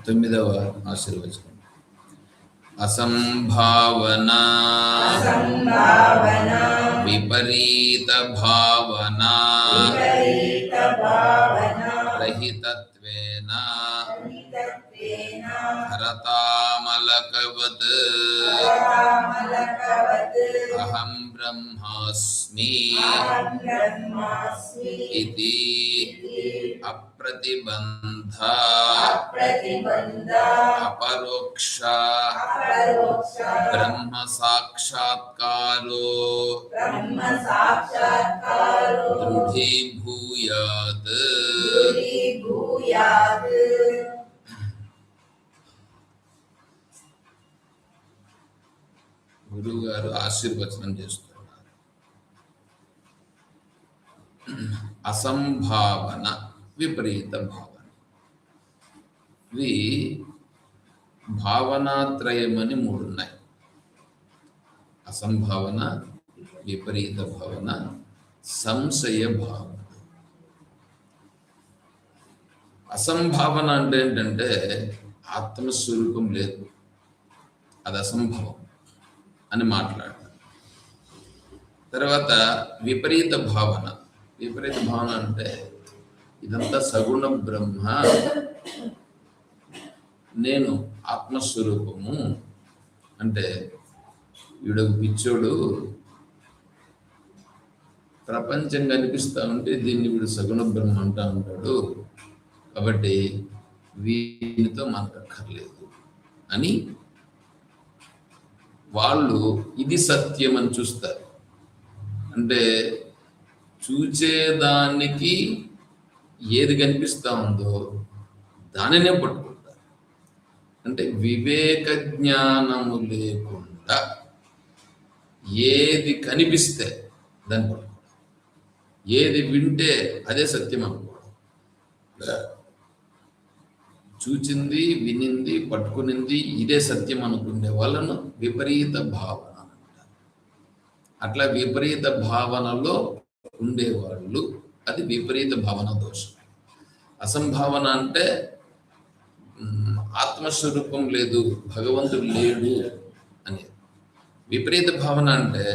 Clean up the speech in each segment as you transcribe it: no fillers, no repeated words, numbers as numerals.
తొమ్మిదవ ఆశీర్వచనం. అసంభావనా విపరీత భావనా రహితత్వేన హరతామలకవత్ అహం బ్రహ్మాస్మి ఇతి అప్రతిబంధ అపరోక్ష బ్రహ్మ సాక్షాత్కారో దృఢీభూయాత్. గురువు గారు ఆశీర్వచనం చేస్తున్నారు. అసంభావన విపరీత భావన, ఇవి భావనాత్రయమని మూడు ఉన్నాయి. అసంభావన, విపరీత భావన, సంశయ భావన. అసంభావన అంటే ఏంటంటే ఆత్మస్వరూపం లేదు, అది అసంభవం అని మాట్లాడతారు. తర్వాత విపరీత భావన. విపరీత భావన అంటే ఇదంతా సగుణ బ్రహ్మ, నేను ఆత్మస్వరూపము అంటే వీడు పిచ్చోడు, ప్రపంచం కనిపిస్తూ ఉంటే దీన్ని వీడు సగుణ బ్రహ్మ అంటా ఉంటాడు, కాబట్టి వీనితో మనకు అక్కర్లేదు అని వాళ్ళు ఇది సత్యం అని చూస్తారు. అంటే చూచేదానికి ఏది కనిపిస్తూ ఉందో దానినే పట్టుకుంటారు. అంటే వివేక జ్ఞానము లేకుండా ఏది కనిపిస్తే దాన్ని పట్టుకోవడం, ఏది వింటే అదే సత్యం అనుకోవడం. చూచింది, వినింది, పట్టుకునింది ఇదే సత్యం అనుకునే వాళ్ళను విపరీత భావన అంటారు. అట్లా విపరీత భావనలో ఉండేవాళ్ళు, అది విపరీత భావన దోషం. అసంభావన అంటే ఆత్మస్వరూపం లేదు, భగవంతుడు లేడు అని. విపరీత భావన అంటే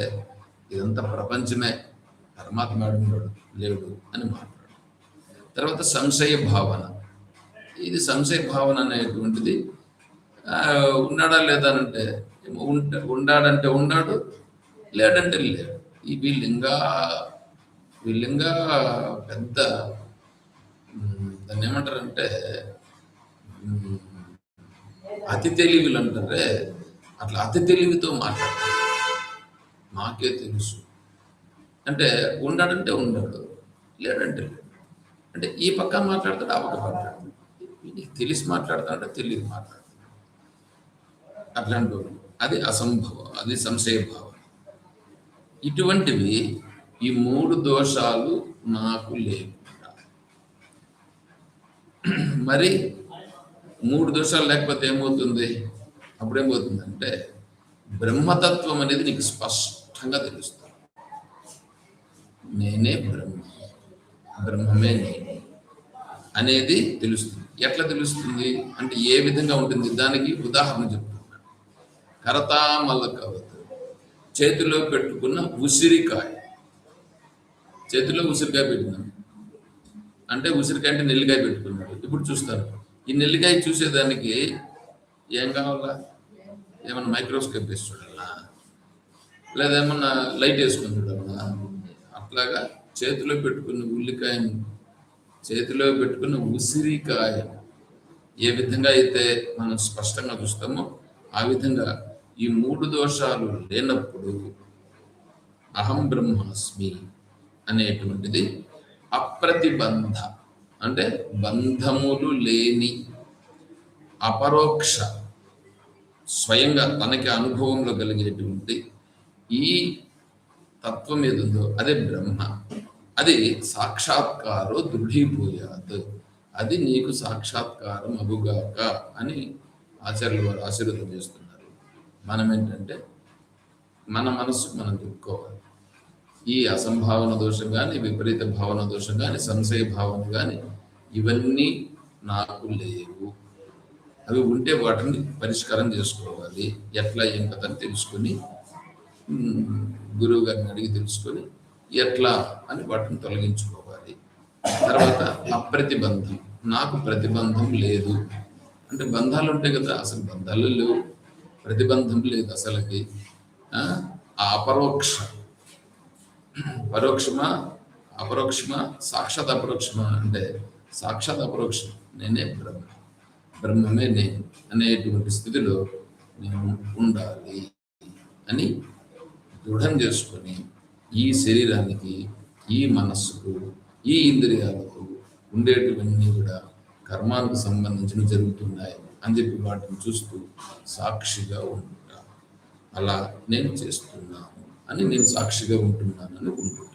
ఇదంతా ప్రపంచమే, పరమాత్మ లేడు అని మాట్లాడు. తర్వాత సంశయ భావన. ఇది సంశయ భావన అనేటువంటిది ఉన్నాడా లేదా అంటే ఉన్నాడంటే ఉన్నాడు, లేడంటే లేడు. ఈ వీళ్ళింగా పెద్ద దాన్ని ఏమంటారంటే అతి తెలివిలు అంటారే, అట్లా అతి తెలివితో మాట్లాడతారు. మాకే తెలుసు అంటే ఉన్నాడంటే ఉన్నాడు, లేడంటే లేడు. అంటే ఈ పక్క మాట్లాడతాడు, ఆ పక్క మాట్లాడతాడు. నీకు తెలిసి మాట్లాడతాడంటే తెలియదు మాట్లాడతాడు. అట్లాంటి అది అసంభవం, అది సంశయ భావం. ఇటువంటివి ఈ మూడు దోషాలు నాకు లేకుండా. మరి మూడు దోషాలు లేకపోతే ఏమవుతుంది? అప్పుడేమవుతుందంటే బ్రహ్మతత్వం అనేది నీకు స్పష్టంగా తెలుస్తుంది. నేనే బ్రహ్మ, బ్రహ్మమే నేను అనేది తెలుస్తుంది. ఎట్లా తెలుస్తుంది అంటే ఏ విధంగా ఉంటుంది? దానికి ఉదాహరణ చెప్తున్నాను. కరతామలకవత్, చేతిలో పెట్టుకున్న ఉసిరికాయ. చేతిలో ఉసిరికాయ పెట్టినాను అంటే ఉసిరికాయ అంటే నెల్లికాయ పెట్టుకున్నాడు. ఇప్పుడు చూస్తాను, ఈ నెల్లికాయ చూసేదానికి ఏం కావాలా? ఏమన్నా మైక్రోస్కోప్ వేసి చూడాలా, లేదా ఏమన్నా లైట్ వేసుకొని చూడాలా? అట్లాగా చేతిలో పెట్టుకున్న ఉల్లికాయను, చేతిలో పెట్టుకున్న ఉసిరికాయ ఏ విధంగా అయితే మనం స్పష్టంగా చూస్తామో ఆ విధంగా ఈ మూడు దోషాలు లేనప్పుడు అహం బ్రహ్మాస్మి అనేటువంటిది అప్రతిబంధ అంటే బంధములు లేని అపరోక్ష, స్వయంగా తనకి అనుభవంలో కలిగేటువంటి ఈ తత్వం ఏదుందో అదే బ్రహ్మ. అది సాక్షాత్కారో దృఢీభూయాత్, అది నీకు సాక్షాత్కారం అగుగాక అని ఆచార్యులు వారు ఆశీర్వాదం చేస్తున్నారు. మనం ఏంటంటే మన మనస్సు మనం చెప్పుకోవాలి. ఈ అసంభావన దోషం కానీ, విపరీత భావన దోషం కానీ, సంశయ భావన కానీ ఇవన్నీ నాకు లేవు అవి ఉంటే వాటిని పరిష్కారం చేసుకోవాలి. ఎట్లా ఏం కథ అని తెలుసుకొని గురువు గారిని అడిగి తెలుసుకొని ఎట్లా అని వాటిని తొలగించుకోవాలి. తర్వాత అప్రతిబంధం. నాకు ప్రతిబంధం లేదు అంటే బంధాలు ఉంటాయి కదా, అసలు బంధాలు లేవు, ప్రతిబంధం లేదు అసలుకి. ఆ అపరోక్ష, పరోక్షమా అపరోక్షమా, సాక్షాత్ అపరోక్షమా అంటే సాక్షాత్ అపరోక్షం, నేనే బ్రహ్మ, బ్రహ్మమే నేను అనేటువంటి స్థితిలో నేను ఉండాలి అని దృఢం చేసుకొని ఈ శరీరానికి, ఈ మనస్సుకు, ఈ ఇంద్రియాలకు ఉండేటివన్నీ కూడా కర్మానికి సంబంధించిన జరుగుతున్నాయి అని చెప్పి వాటిని చూస్తూ సాక్షిగా ఉంటా. అలా నేను చేస్తున్నాను అని, నేను సాక్షిగా ఉంటున్నానని ఉంటున్నాను.